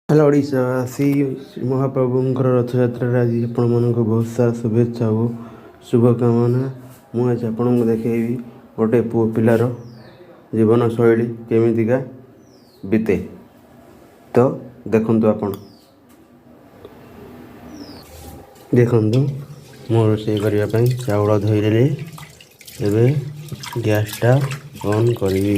Hello ओडिशावासी महाप्रभुंकर Rathyatra आज आपण मानक बहुत सारा शुभेच्छा और शुभकामना। मुझे आपको देखी गोटे पुओ पिलार जीवन शैली केमितिका बीते तो देखंतु आपण देखंतु मो रोषे करने चाउल धोईले एबे गैसटा ऑन करी।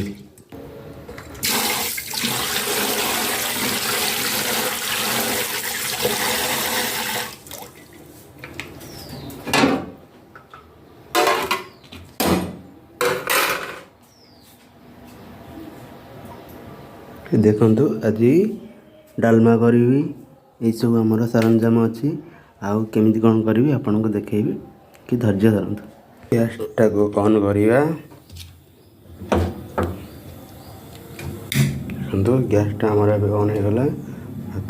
देखंतु आज डालमा करी ये सब आमर सरंजाम अच्छी आउ केमिति कौन करी आपन को देखेबी कि धैर्य धरंतु। गैसटा को ऑन करिया देखंतु गैसटा आमर अब ऑन हो गला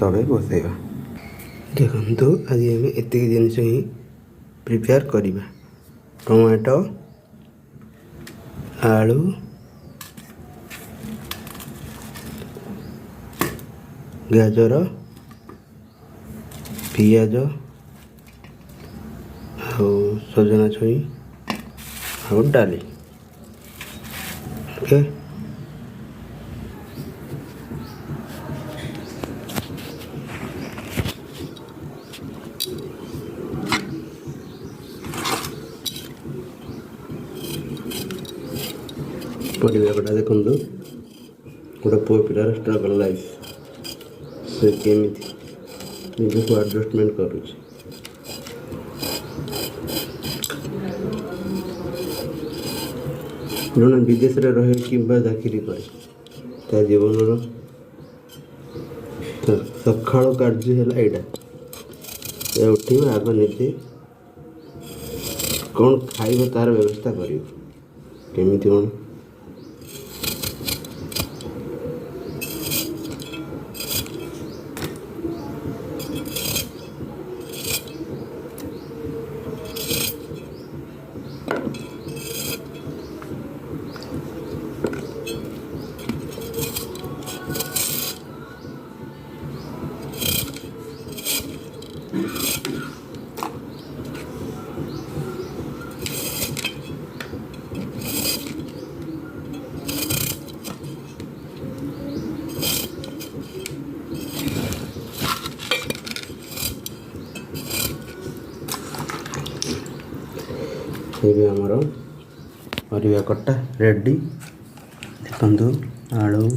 तबे बसेगा। देखंतु आज आम एतिक जिनिस ही प्रिपेयर करिबा टमाटो आलू गाजर पियाज सजना छुई और डाली ओके। परिवा कटा देखंतु गोटे पुओ पिलार स्ट्रगल लाइफ से केमिति निजको एडजस्टमेंट करुछि। जन विदेश रे रहे किंबा चाकरी करे जीवन सकाळ कार्य है यहाँ उठा आग निजे कौन खाइब तार व्यवस्था कर केमिति कौन ये आमर परिवा कटा रेडी। देखंतु आलू